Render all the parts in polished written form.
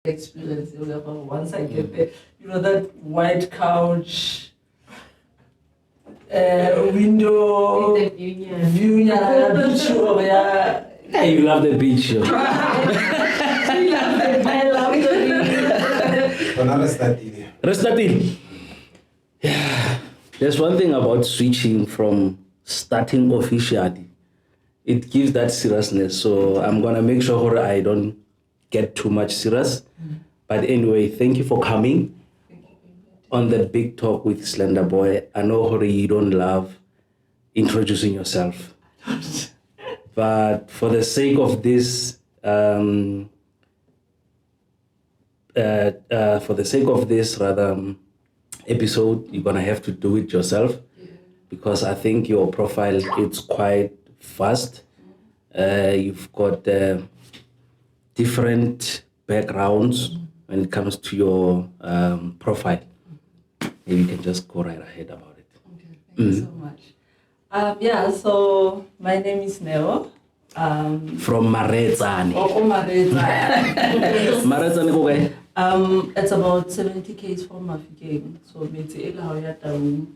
experience. Once I get there, that white couch, window, view, beach, yeah. Hey, you love the beach. I love the beach. Restating. Yeah. There's one thing about switching from starting officially. It gives that seriousness. So I'm gonna make sure I don't get too much serious. But anyway, thank you for coming on the big talk with Slender Boy. I know Hori, you don't love introducing yourself. But for the sake of this episode, you're gonna have to do it yourself, because I think your profile it's quite vast. You've got different backgrounds when it comes to your profile. Maybe you can just go right ahead about it. Okay, thank you so much. So my name is Nare. From Maretsane. Maretsane go kae? It's about 70 km from Mafikeng. So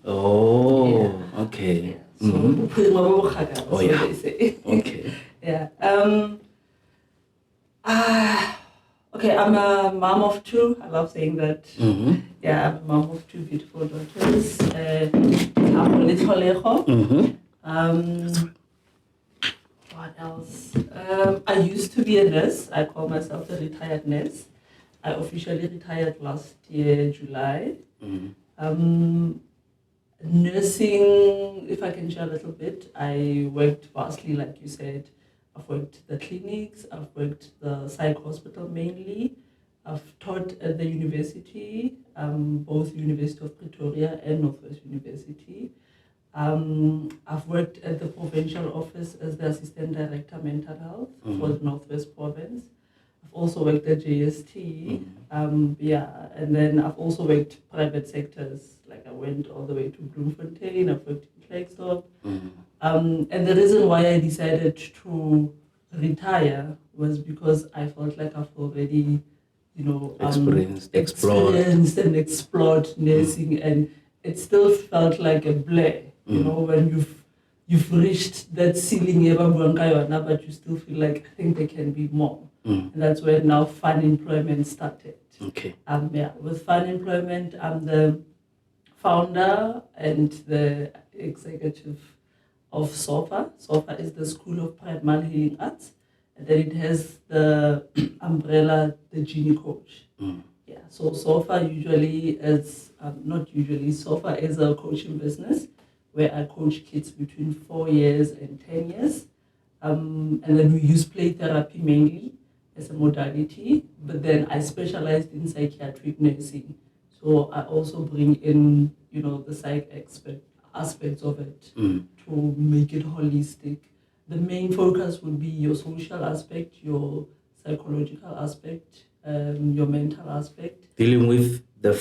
Oh, okay. So yeah. they say. Okay. Yeah. Okay, I'm a mom of two. I love saying that. Yeah, I'm a mom of two beautiful daughters. What else? I used to be a nurse. I call myself a retired nurse. I officially retired last year, July. Nursing, if I can share a little bit, I worked vastly, like you said. I've worked the clinics, I've worked the psych hospital mainly. I've taught at the university, both University of Pretoria and Northwest University. I've worked at the provincial office as the Assistant Director Mental Health for the Northwest Province. I've also worked at JST, and then I've also worked private sectors, like I went all the way to Bloemfontein, I've worked in Klerksdorp. And the reason why I decided to retire was because I felt like I've already, experienced and explored nursing, and it still felt like a blur, when you've reached that ceiling, but you still feel like, I think there can be more. And that's where now Fun Employment started. Okay. With Fun Employment, I'm the founder and the executive of SOFA. SOFA is the School of Primal Healing Arts. And then it has the umbrella, the Genie Coach. Yeah, so SOFA usually is, SOFA is a coaching business where I coach kids between 4 years and 10 years. And then we use play therapy mainly as a modality, but then I specialized in psychiatric nursing. So I also bring in, the psych aspects of it to make it holistic. The main focus would be your social aspect, your psychological aspect, your mental aspect. Dealing with the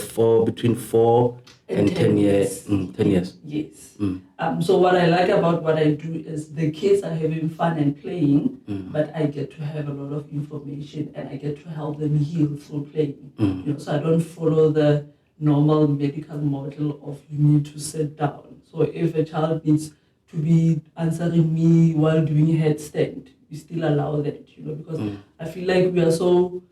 between 4 and 10 years. 10 years. Yes. So what I like about what I do is the kids are having fun and playing, but I get to have a lot of information and I get to help them heal through playing. So I don't follow the normal medical model of you need to sit down. So if a child needs to be answering me while doing headstand, we still allow that, because I feel like we are so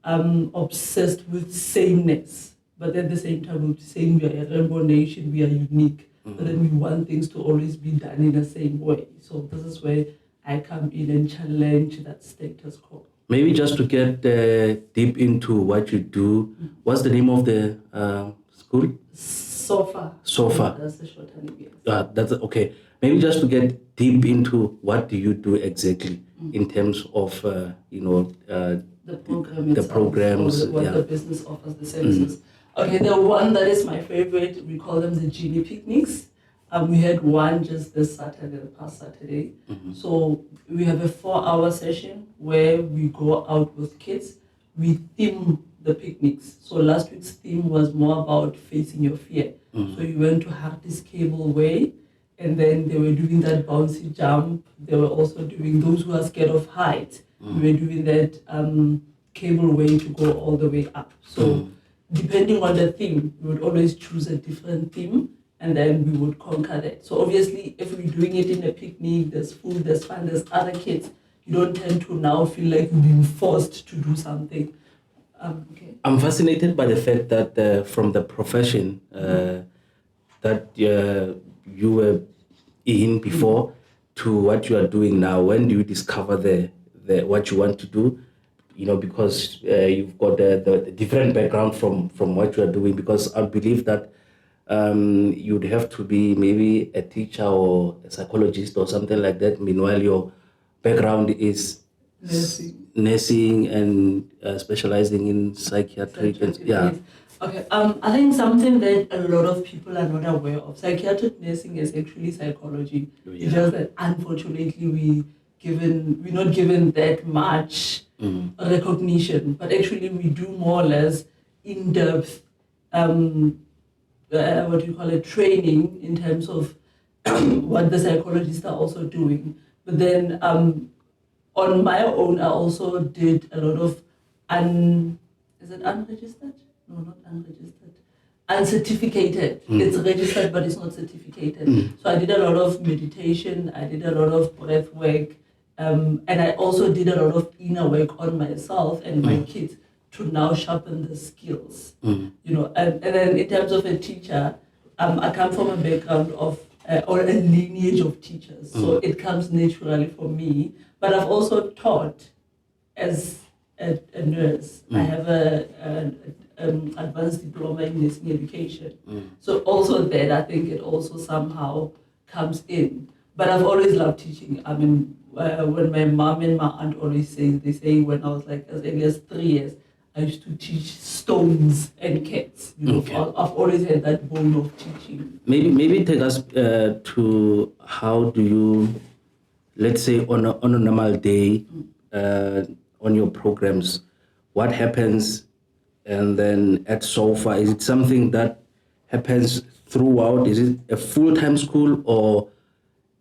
obsessed with sameness, but at the same time we're saying we are a rainbow nation, we are unique, but then we want things to always be done in the same way. So this is where I come in and challenge that status quo. Maybe just to get deep into what you do, what's the name of the school? SOFA. SOFA. That's the short name, yes. That's okay. Maybe just to get deep into what do you do exactly in terms of the program the itself, programs, what the business offers, the services. Okay, the one that is my favorite, we call them the Genie Picnics. We had one just this Saturday, the past Saturday. So we have a 4-hour session where we go out with kids. We theme the picnics. So last week's theme was more about facing your fear. So you went to Hardy's Cable Way, and then they were doing that bouncy jump. They were also doing those who are scared of heights. We were doing that cable way to go all the way up. So depending on the theme, we would always choose a different theme and then we would conquer that. So obviously, if we're doing it in a picnic, there's food, there's fun, there's other kids, you don't tend to now feel like you're being forced to do something. Okay. I'm fascinated by the fact that from the profession that you were in before to what you are doing now, when do you discover the what you want to do? You know, because you've got the different background from what you are doing, because I believe that you'd have to be maybe a teacher or a psychologist or something like that. Meanwhile, your background is nursing and specializing in psychiatric. Yes. Okay. I think something that a lot of people are not aware of. Psychiatric nursing is actually psychology. Yeah. It's just that unfortunately we're not given that much recognition. But actually we do more or less in-depth training in terms of what the psychologists are also doing. But then on my own, I also did a lot of unregistered? No, not unregistered. Uncertificated. It's registered, but it's not certificated. So I did a lot of meditation. I did a lot of breath work. And I also did a lot of inner work on myself and my kids to now sharpen the skills. You know, and then in terms of a teacher, I come from a background of or a lineage of teachers, so it comes naturally for me. But I've also taught as a nurse. I have an advanced diploma in nursing education. So also that, I think it also somehow comes in. But I've always loved teaching. I mean, when my mom and my aunt always say, they say when I was like as early as 3 years, I used to teach stones and cats. You know, Okay. I've always had that bone of teaching. Maybe take us to how do you, let's say on a normal day, on your programs, what happens, and then at SOFA, is it something that happens throughout? Is it a full-time school or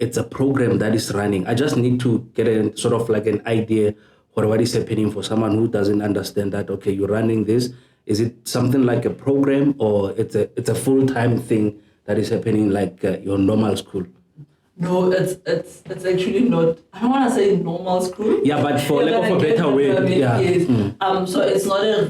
it's a program that is running? I just need to get a sort of like an idea for what is happening for someone who doesn't understand that, okay, you're running this. Is it something like a program or it's a full-time thing that is happening like your normal school? No, it's actually not. I don't want to say normal school. Yeah, but for You're lack of gonna a get better the way, permit, yeah. yes. So it's not a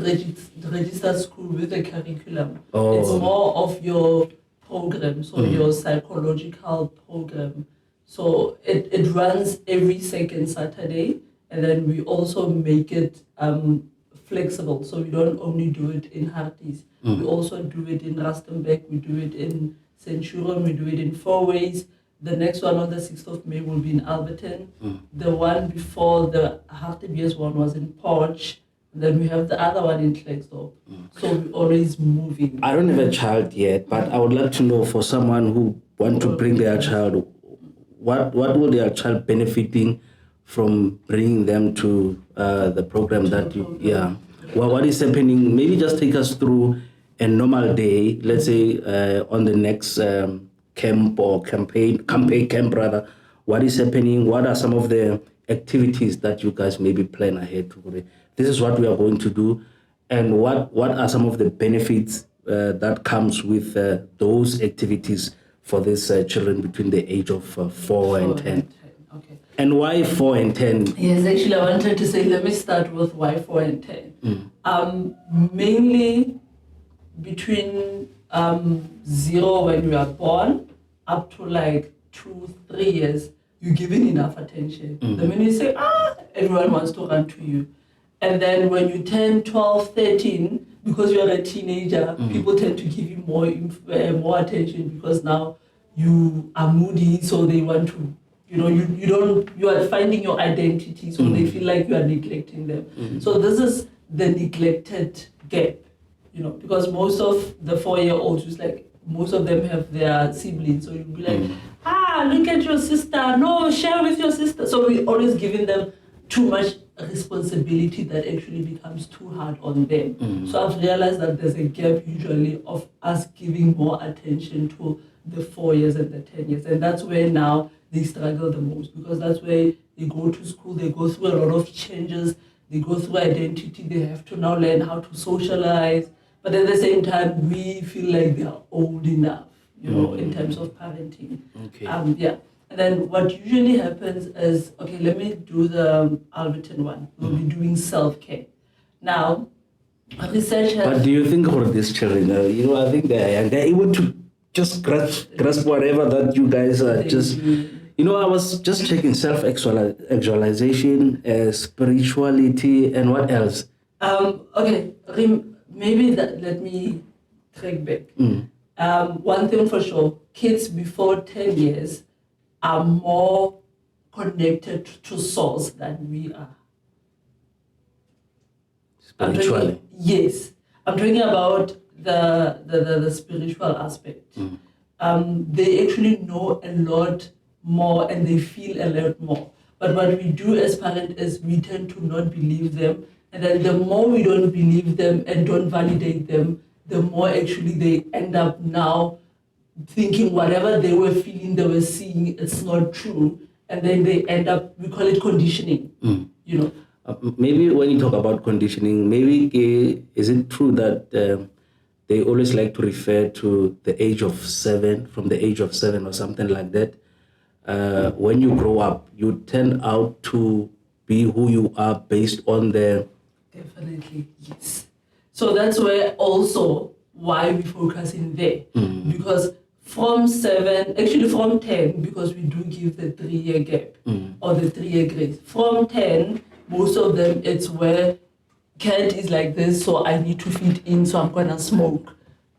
registered school with a curriculum. Oh. It's more of your program, so your psychological program. So it runs every second Saturday, and then we also make it flexible. So we don't only do it in Harties. We also do it in Rustenburg, we do it in Centurion, we do it in Four Ways. The next one on the 6th of May will be in Alberton. The one before the Hartebeers one was in Porch. Then we have the other one in Klerksdorp. So we're always moving. I don't have a child yet, but I would like to know for someone who want to bring their child, what will their child benefiting from bringing them to the program that you, yeah. Well, what is happening? Maybe just take us through a normal day, let's say on the next camp or campaign camp rather. What is happening? What are some of the activities that you guys maybe plan ahead to? This is what we are going to do, and what are some of the benefits that comes with those activities for these children between the age of 4 and 10? Okay. And why 4 and 10? Yes, actually, I wanted to say, let me start with why 4 and 10. Mainly between 0 when you are born up to like 2-3 years, you're given enough attention. The minute you say, everyone wants to run to you. And then when you turn 12, 13, because you're a teenager, people tend to give you more attention because now you are moody, so they want to, you are finding your identity, so they feel like you are neglecting them. So this is the neglected gap, because most of the 4-year-olds, just like most of them have their siblings, so you'll be like, look at your sister, no, share with your sister. So we're always giving them too much responsibility that actually becomes too hard on them. So I've realized that there's a gap usually of us giving more attention to the 4 years and the 10 years. And that's where now they struggle the most, because that's where they go to school, they go through a lot of changes. they go through identity, they have to now learn how to socialize. But at the same time, we feel like they are old enough, in terms of parenting. Okay. Yeah. And then what usually happens is, okay, let me do the Alberton one. We'll be doing self-care. Now, research has... But do you think for these children, I think they're able to just grasp whatever that you guys are just... I was just checking self-actualization, spirituality, and what else? Okay, maybe let me track back. One thing for sure, kids before 10 years are more connected to source than we are. Spiritually? Yes. I'm talking about the spiritual aspect. They actually know a lot more and they feel a lot more. But what we do as parents is we tend to not believe them. And then the more we don't believe them and don't validate them, the more actually they end up now thinking whatever they were feeling, they were seeing, it's not true. And then they end up, we call it conditioning, Maybe when you talk about conditioning, maybe is it true that they always like to refer to the age of 7, from the age of 7 or something like that? When you grow up, you turn out to be who you are based on the... Definitely, yes. So that's where also why we focus in there. Because from 7, actually from 10, because we do give the 3-year gap or the 3-year grace. From 10, most of them, it's where Cat is like this, so I need to fit in, so I'm gonna smoke.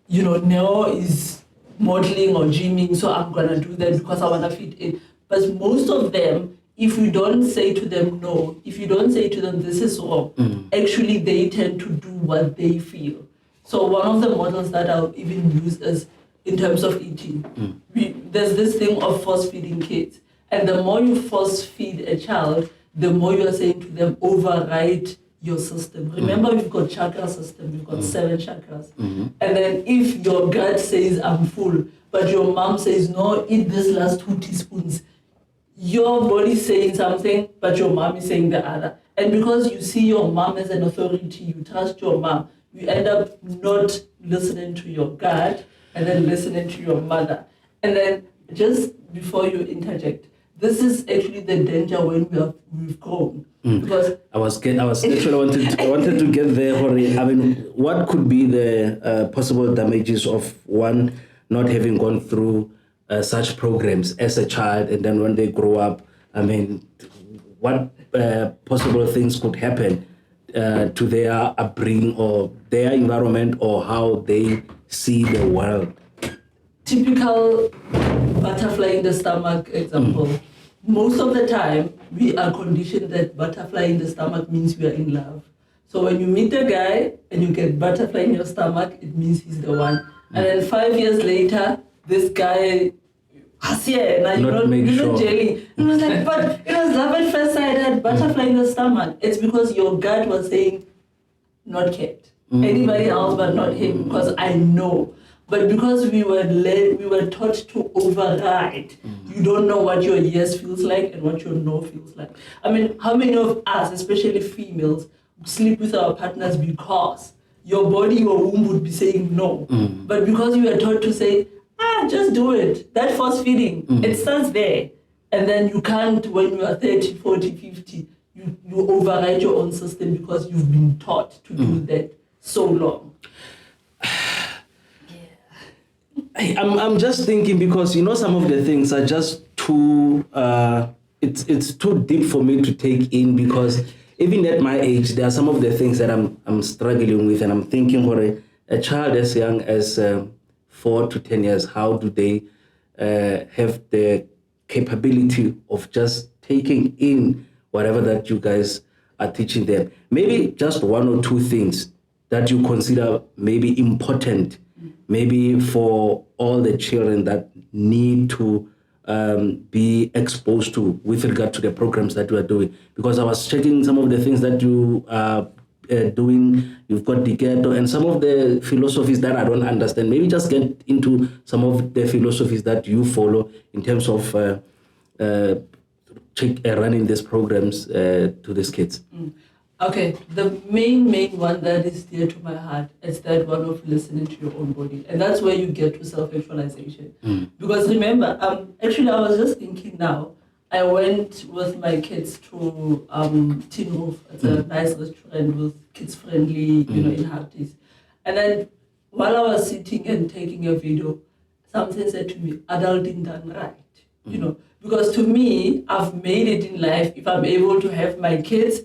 Neo is modeling or gymming, so I'm gonna do that because I wanna fit in. But most of them, if you don't say to them no, if you don't say to them this is wrong, actually they tend to do what they feel. So one of the models that I'll even use is in terms of eating. There's this thing of force feeding kids. And the more you force feed a child, the more you are saying to them, override your system. Remember, we've got chakra system, we've got 7 chakras. And then if your gut says, I'm full, but your mom says, no, eat this last 2 teaspoons, your body is saying something, but your mom is saying the other. And because you see your mom as an authority, you trust your mom, you end up not listening to your gut and then listening to your mother. And then just before you interject, this is actually the danger when we've grown. Because I wanted to get there. I mean, what could be the possible damages of one not having gone through such programs as a child, and then when they grow up, I mean, what possible things could happen to their upbringing or their environment or how they see the world? Typical butterfly in the stomach example. Most of the time, we are conditioned that butterfly in the stomach means we are in love. So when you meet a guy and you get butterfly in your stomach, it means he's the one. And then 5 years later, this guy, jelly. It was like, but it was love at first sight, I had butterfly in the stomach. It's because your gut was saying, not kept. Anybody else but not him, because I know. But because we were taught to override. You don't know what your yes feels like and what your no feels like. I mean, how many of us, especially females, sleep with our partners because your body, your womb would be saying no. But because you are taught to say, just do it. That force feeding, it starts there. And then you can't, when you are 30, 40, 50, you override your own system because you've been taught to do that so long. I'm just thinking because some of the things are just too it's too deep for me to take in, because even at my age there are some of the things that I'm struggling with, and I'm thinking for a child as young as 4 to 10 years, how do they have the capability of just taking in whatever that you guys are teaching them? Maybe just 1 or 2 things that you consider maybe important, maybe for all the children that need to be exposed to with regard to the programs that you are doing. Because I was checking some of the things that you are doing. You've got Diketo and some of the philosophies that I don't understand. Maybe just get into some of the philosophies that you follow in terms of running these programs to these kids. Okay, the main one that is dear to my heart is that one of listening to your own body, and that's where you get to self-actualization. Because remember, actually, I was just thinking now. I went with my kids to Tin Roof. It's a nice restaurant with kids friendly, in Harties. And then while I was sitting and taking a video, something said to me, "Adulting done right," because to me, I've made it in life if I'm able to have my kids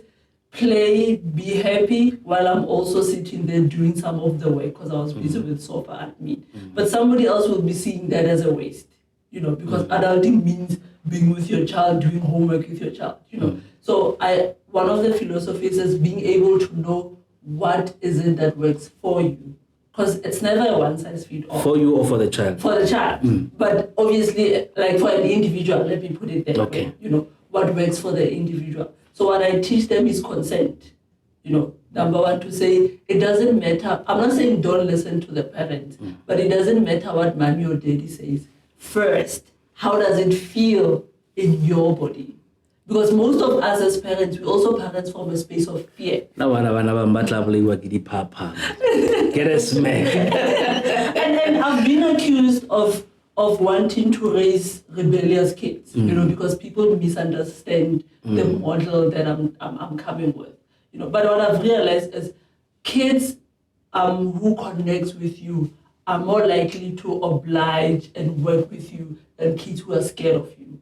play, be happy while I'm also sitting there doing some of the work because I was busy with software admin. But somebody else will be seeing that as a waste, because adulting means being with your child, doing homework with your child, So one of the philosophies is being able to know what is it that works for you. Because it's never a one size fits all. For you or for the child? For the child. But obviously, like for an individual, let me put it that way, what works for the individual. So what I teach them is consent. Number one, to say it doesn't matter. I'm not saying don't listen to the parents, but it doesn't matter what mommy or daddy says. First, how does it feel in your body? Because most of us as parents, we also parents from a space of fear. Get a smack. And I've been accused of wanting to raise rebellious kids, because people misunderstand the model that I'm coming with. But what I've realized is kids who connect with you are more likely to oblige and work with you than kids who are scared of you.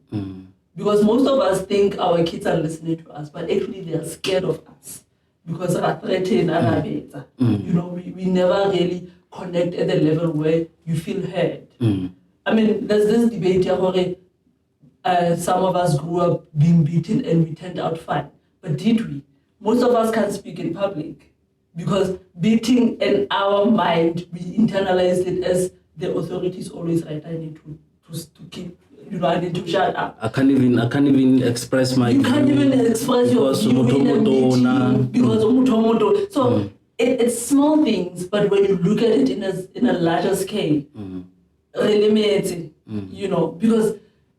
Because most of us think our kids are listening to us, but actually they are scared of us because are threatened and we never really connect at the level where you feel heard. I mean, there's this debate here where some of us grew up being beaten and we turned out fine. But did we? Most of us can't speak in public because beating in our mind, we internalized it as the authority is always right. I need to keep, I need to shut up. I can't even express my. You can't even express your view in a meeting because So it's small things, but when you look at it in a larger scale, really because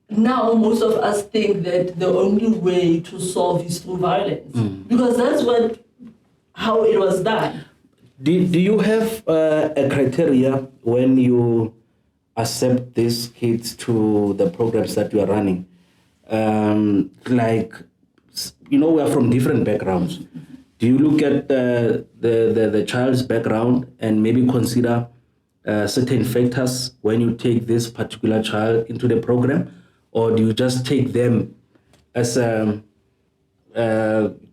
now most of us think that the only way to solve is through violence because that's how it was done. Do you have a criteria when you accept these kids to the programs that you are running? We are from different backgrounds. Do you look at the child's background and maybe consider certain factors when you take this particular child into the program? Or do you just take them as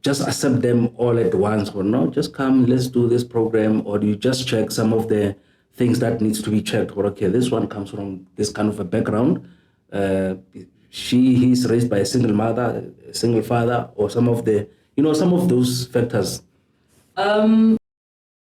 just accept them all at once? Or no, just come, let's do this program. Or do you just check some of the things that needs to be checked? Or okay, this one comes from this kind of a background. He's raised by a single mother, a single father, or some of those factors.